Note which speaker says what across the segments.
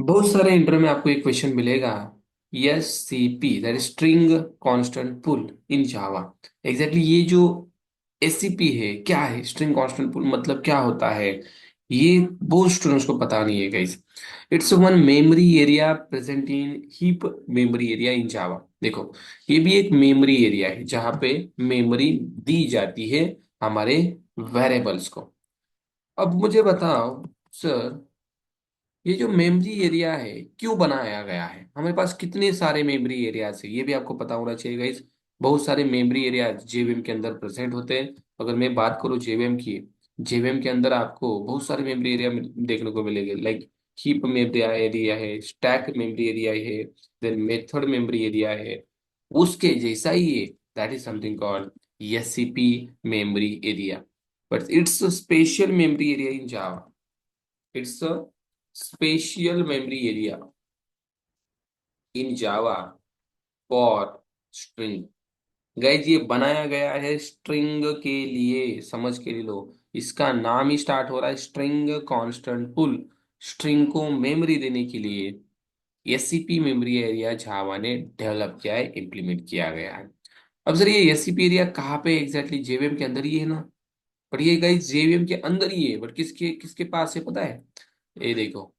Speaker 1: बहुत सारे इंटर में आपको एक क्वेश्चन मिलेगा। S C P that is string constant pool in Java. Exactly ये जो एस सी पी है क्या है, स्ट्रिंग कांस्टेंट पुल मतलब क्या होता है, ये बहुत स्टूडेंट्स को पता नहीं है guys. It's one memory area present in heap memory area in Java. देखो, ये भी एक मेमोरी एरिया है जहां पे मेमोरी दी जाती है हमारे वेरिएबल्स को। अब मुझे बताओ सर, ये जो मेमोरी एरिया है क्यों बनाया गया है, हमारे पास कितने सारे मेमोरी एरियाज है ये भी आपको पता होना चाहिए गाइस। बहुत सारे मेमोरी एरिया जेवीएम के अंदर प्रेजेंट होते हैं। अगर मैं बात करूँ जेवीएम की, जेवीएम के अंदर आपको बहुत सारे मेमोरी एरिया देखने को मिलेंगे। लाइक हीप मेमोरी एरिया है, स्टैक मेमोरी एरिया है, देन मेथड मेमोरी एरिया है। उसके जैसा ही है, that is something called SCP memory area. But it's special memory area in Java. It's a special memory area in Java for string. Guys ये बनाया गया है string के लिए, समझ के लिए लो। इसका नाम ही स्टार्ट हो रहा है स्ट्रिंग कांस्टेंट पुल। स्ट्रिंग को मेमोरी देने के लिए एससीपी मेमोरी एरिया जावा ने डेवलप किया है, इंप्लीमेंट किया गया है। अब सर ये एससीपी एरिया कहाँ पे एग्जैक्टली, जेवीएम के अंदर ही है ना। बट ये गाइज जेवीएम के अंदर ही है, बट किसके किसके पास है पता है। ये देखो,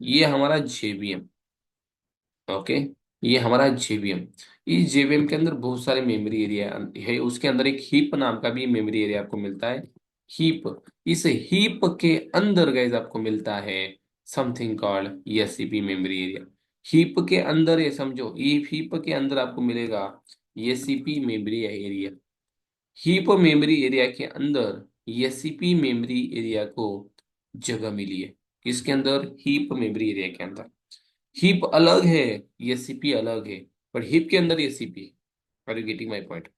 Speaker 1: ये हमारा जेवीएम। ओके, ये हमारा जेवीएम। इस जेवीएम के अंदर बहुत सारे मेमोरी एरिया है। उसके अंदर एक हीप नाम का भी मेमोरी एरिया आपको मिलता है। हीप, इस हीप के अंदर गाइज आपको मिलता है something called SCP memory area. Heap के अंदर ये समझो, ये हीप के अंदर आपको मिलेगा SCP memory area. Heap memory area के अंदर एससीपी मेमोरी एरिया को जगह मिली है। किसके अंदर, हीप मेमोरी एरिया के अंदर। हीप अलग है, एससीपी अलग है, पर हीप के अंदर एससीपी है। Are you getting my point.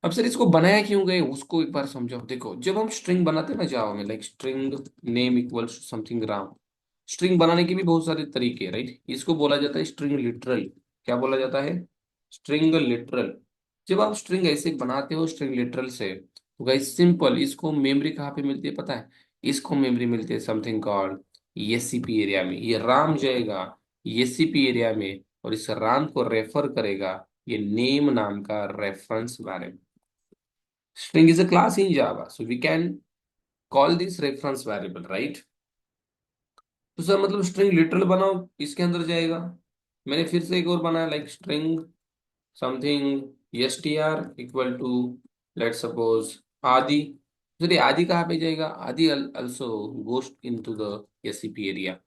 Speaker 1: अब सर इसको बनाया क्यों गए उसको एक बार समझो। देखो, जब हम स्ट्रिंग बनाते हैं ना जावा में, like string name equals to something Ram. String बनाने के भी बहुत सारे तरीके हैं, राइट। इसको बोला जाता है स्ट्रिंग लिटरल। क्या बोला जाता है, स्ट्रिंग लिटरल। जब आप स्ट्रिंग ऐसे बनाते हो स्ट्रिंग लिटरल से, तो गाइस सिंपल, इसको मेमोरी कहाँ पे मिलती है पता है। इसको मेमोरी मिलती है समथिंग कॉल्ड एससीपी एरिया में। ये राम जाएगा एससीपी एरिया में, और इस राम को रेफर करेगा ये नेम नाम का reference variable. String is a class in Java, so we can call this reference variable, right? तो सर मतलब स्ट्रिंग लिटरल बनाओ इसके अंदर जाएगा। मैंने फिर से एक और बनाया, like string something S T R equal to, let suppose Adi. Sir ये आदि कहाँ पे जाएगा, Adi also goes into the SCP area.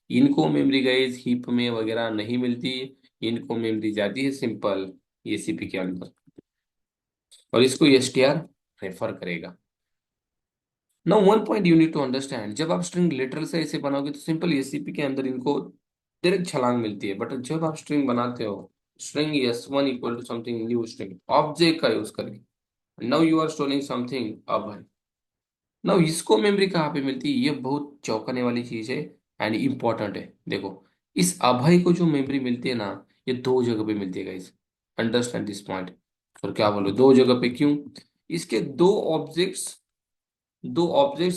Speaker 1: इनको मेमोरी गाइज हीप में वगैरह नहीं मिलती, इनको मेमोरी जाती है सिंपल एसीपी के अंदर, और इसको एस टी आर रेफर करेगा। Now one point you need to understand, जब आप स्ट्रिंग लिटरल से ऐसे बनाओगे तो सिंपल एसीपी के अंदर इनको डायरेक्ट छलांग मिलती है। बट जब आप स्ट्रिंग बनाते हो, string S one equal to something new string object का यूज करके, now you are storing something अब। नाउ इसको मेमोरी कहाँ पे मिलती है, ये बहुत चौंकाने वाली चीज है एंड इंपॉर्टेंट है। देखो, इस अभय को जो मेमोरी मिलती है ना, ये दो जगह पे मिलती है गाइस। Understand this point. और क्या बोलो दो जगह पे क्यों, इसके दो ऑब्जेक्ट्स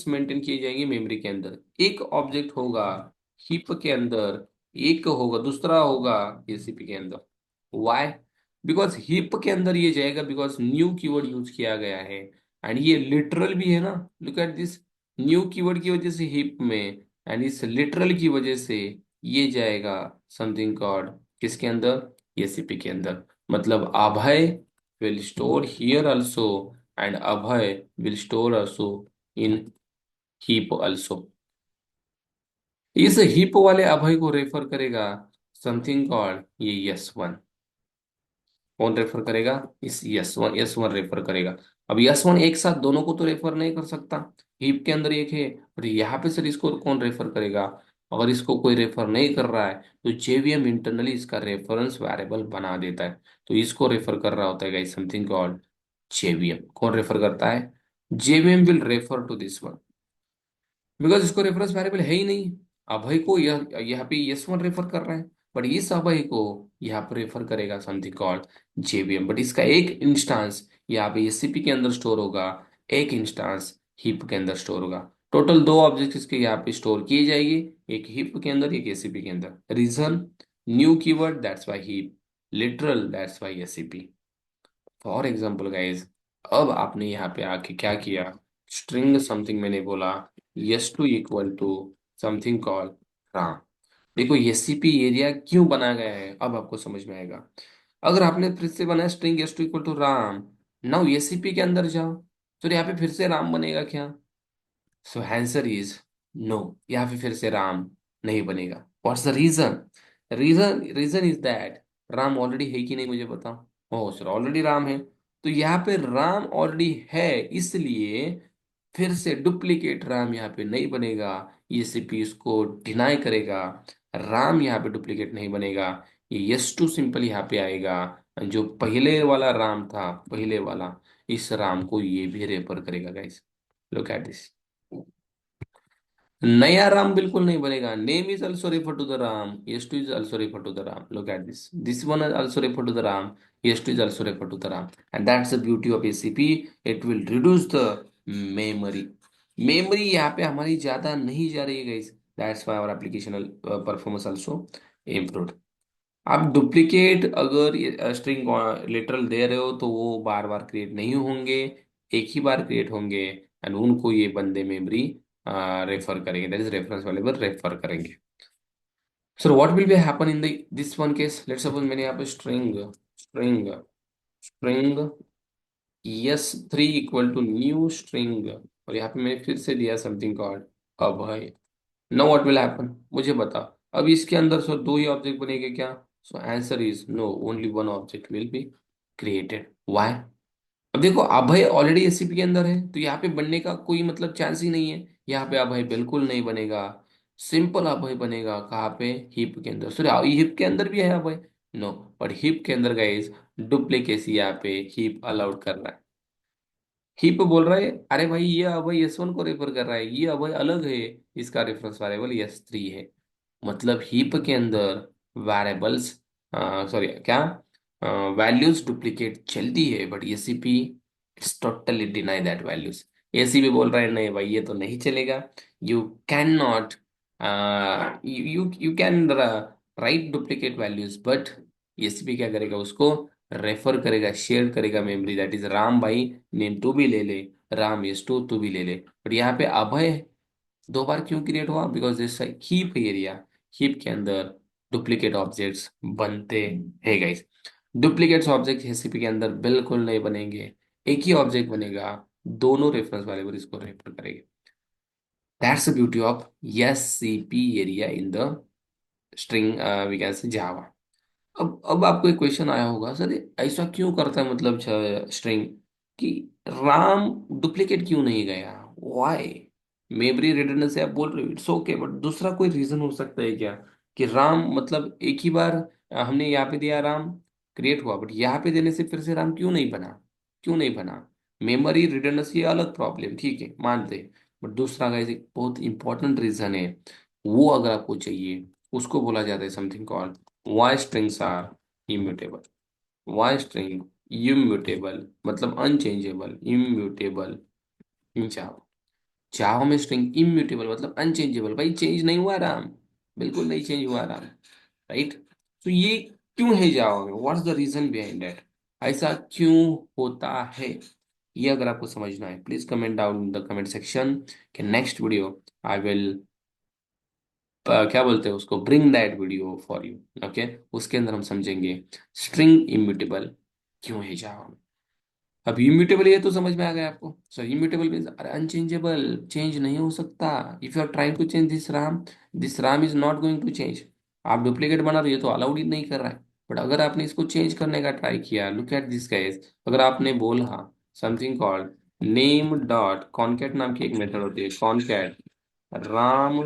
Speaker 1: मेंटेन किए जाएंगे मेमोरी के अंदर। एक ऑब्जेक्ट होगा हीप के अंदर, एक होगा दूसरा होगा एसीपी के अंदर। वाई, बिकॉज हीप के अंदर ये जाएगा बिकॉज न्यू कीवर्ड यूज किया गया है, एंड ये लिटरल भी है ना। Look at this, new keyword की वजह से हीप में, एंड इस लिटरल की वजह से ये जाएगा समथिंग कॉल्ड किसके अंदर, एसीपी के अंदर। मतलब Abhay will store here also, and Abhay will store also in heap also. इस हीप वाले अभय को रेफर करेगा समथिंग कॉल्ड ये यस वन। कौन रेफर करेगा, इस यस वन रेफर करेगा। अब यस वन एक साथ दोनों को तो रेफर नहीं कर सकता, हीप के अंदर एक है, और यहाँ पे सर इसको कौन रेफर करेगा। अगर इसको कोई रेफर नहीं कर रहा है तो जेवीएम इंटरनली इसका रेफरेंस वेरिएबल बना देता है। तो इसको रेफर कर रहा होता है गाइस समथिंग कॉल्ड जेवीएम। कौन रेफर करता है, JVM will refer to this one, because इसको रेफरेंस वेरिएबल है ही नहीं। अभय को यह यहाँ पे यस वन रेफर कर रहा है, बट इस अभय को यहाँ पर रेफर करेगा समथिंग कॉल्ड जेवीएम। बट इसका एक इंस्टांस यहाँ पे एससीपी के अंदर स्टोर होगा, एक इंस्टांस हीप के अंदर स्टोर होगा। टोटल दो ऑब्जेक्ट इसके यहाँ पे स्टोर किए जाएंगे, एक हीप के अंदर, एक एसीपी के अंदर। Reason, new keyword, that's why heap. Literal, that's why ACP. For example guys, अब आपने यहाँ पे आके क्या किया, स्ट्रिंग समथिंग मैंने बोला, S two equal to something call Ram. देखो एससीपी एरिया क्यों बनाया गया है, अब आपको समझ में आएगा। अगर आपने फिर से बनाया string S two equal to Ram, now SCP के अंदर जाओ, तो यहाँ पे फिर से राम बनेगा क्या? सो आंसर इज नो, यहाँ पे फिर से राम नहीं बनेगा। What's the reason? Reason is that Ram already है कि नहीं मुझे बताओ। ओह सर, ऑलरेडी राम है, तो यहाँ पे राम ऑलरेडी है, इसलिए फिर से डुप्लीकेट राम यहाँ पे नहीं बनेगा। ये सीपी इसको डिनाई करेगा, राम यहाँ पे डुप्लीकेट नहीं बनेगा। ये यस टू सिंपल यहाँ पे आएगा, जो पहले वाला राम था, पहले वाला, इस राम को ये भी रेफर करेगा गाइस। Look at this. नया राम बिल्कुल नहीं बनेगा। Name is also refer to the Ram, S two is also refer to the Ram. Look at this, this one is also refer to the Ram, S two is also refer to the Ram. And that's the beauty of ACP, it will reduce the memory. Memory यहाँ पे हमारी ज्यादा नहीं जा रही है guys, that's why our application performance also improved. आप duplicate अगर स्ट्रिंग लिटरल दे रहे हो तो वो बार बार क्रिएट नहीं होंगे, एक ही बार क्रिएट होंगे, एंड उनको ये बंदे मेमोरी रेफर करेंगे, that is reference variable refer करेंगे। Sir what will be happen in the this one case, let's suppose मैंने यहाँ पे string string string S three equal to new string, और यहाँ पे मैंने फिर से दिया something called Abhay. No, what will happen मुझे बता। अब इसके अंदर सो दो ही ऑब्जेक्ट बनेंगे क्या? So answer is no, only one object will be created. Why? अब देखो अभय ऑलरेडी एसीपी के अंदर है, तो यहाँ पे बनने का कोई मतलब चांस ही नहीं है। यहाँ पे अभय बिल्कुल नहीं बनेगा। सिंपल अभय बनेगा कहाँ पे? हिप के अंदर। सॉरी, हिप के अंदर भी है अभय, नो, बट हिप के अंदर गाइस डुप्लीकेसी यहाँ पे हिप अलाउड कर रहा है। हिप बोल रहा है अरे भाई ये अभय एस वन को रेफर कर रहा है, ये अभय अलग है, इसका रेफरेंस वेरिएबल एस थ्री है। मतलब हीप के अंदर वेरिएबल्स, सॉरी क्या, वैल्यूज डुप्लीकेट चलती है, but ACP it's totally deny that values. ACP बोल रहा है नहीं भाई ये तो नहीं चलेगा, you can not, you you can write duplicate values, but ACP क्या करेगा, उसको रेफर करेगा, शेयर करेगा मेमोरी, दैट इज राम भाई नेम टू भी ले ले, राम इज टू तू भी ले ले। बट यहाँ पे अभय दो बार क्यों क्रिएट हुआ? Because this heap area, heap के अंदर डुप्लीकेट ऑब्जेक्ट्स बनते हैं गाइस। डुप्लीकेट्स ऑब्जेक्ट एसीपी के अंदर बिल्कुल नहीं बनेंगे, एक ही ऑब्जेक्ट बनेगा, दोनों रेफरेंस वेरिएबल इसको रेफर करेंगे। That's the beauty of SCP area in the string, we can say Java. अब आपको एक क्वेश्चन आया होगा, सर ये ऐसा क्यों करता है, मतलब स्ट्रिंग कि राम डुप्लीकेट क्यों नहीं गया, व्हाई? मेमोरी रिडंडेंसी आप बोल रहे हो, इट्स ओके, बट दूसरा कोई रीजन हो सकता है क्या, कि राम मतलब एक ही बार हमने यहाँ पे दिया राम क्रिएट हुआ, बट यहाँ पे देने से फिर से राम क्यों नहीं बना? क्यों नहीं बना? मेमोरी रिडंडेंसी अलग प्रॉब्लम, ठीक है मानते हैं, बट दूसरा का एक बहुत इंपॉर्टेंट रीजन है, वो अगर आपको चाहिए, उसको बोला जाता है something called why strings are immutable। why string immutable मतलब अनचेंजेबल, immutable इन जावा। जावा में स्ट्रिंग इम्यूटेबल मतलब अनचेंजेबल, भाई चेंज नहीं हुआ राम, बिल्कुल नहीं चेंज हुआ राम, राइट? तो ये क्यों है जावा में, what's the reason behind that, ऐसा क्यों होता है? ये अगर आपको समझना है, please comment down in the comment section, कि नेक्स्ट वीडियो आई विल क्या बोलते हैं उसको, bring that video for you, okay? उसके अंदर हम समझेंगे स्ट्रिंग इम्यूटेबल क्यों है जावा में। अब इम्यूटेबल ये तो समझ में आ गया आपको। सो इम्यूटेबल मीन्स अरे अनचेंजेबल, चेंज नहीं हो सकता। If you are trying to change this Ram is not going to change. आप डुप्लीकेट बना रहे हो, ये तो अलाउड ही नहीं कर रहा है। बट अगर आपने इसको चेंज करने का ट्राई किया, लुक एट दिस गाइस, अगर आपने बोला something called name dot concat नाम की एक मेथड होती है, कॉनकैट राम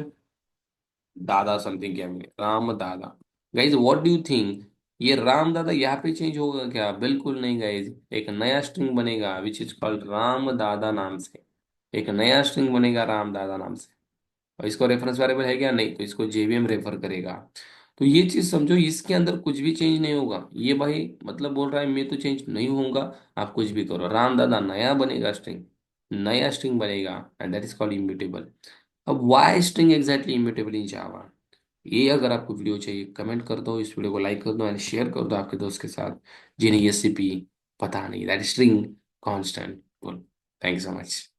Speaker 1: दादा समथिंग, क्या मिले राम दादा। Guys what do you think, ये राम दादा यहाँ पे चेंज होगा क्या? बिल्कुल नहीं गाइज, एक नया स्ट्रिंग बनेगा विच इज कॉल्ड राम दादा नाम से, एक नया स्ट्रिंग बनेगा राम दादा नाम से। और इसको रेफरेंस वेरिएबल है क्या? नहीं, तो इसको जेवीएम रेफर करेगा। तो ये चीज समझो, इसके अंदर कुछ भी चेंज नहीं होगा, ये भाई मतलब बोल रहा है मैं तो चेंज नहीं होऊंगा, आप कुछ भी करो, राम दादा नया बनेगा स्ट्रिंग, नया स्ट्रिंग बनेगा, and that is called immutable. अब वाई स्ट्रिंग एग्जैक्टली इम्यूटेबल इन जावा, ये अगर आपको वीडियो चाहिए कमेंट कर दो, इस वीडियो को लाइक कर दो एंड शेयर कर दो आपके दोस्त के साथ जिन्हें ये सीपी पता नहीं, that string constant pool. Thank you so much.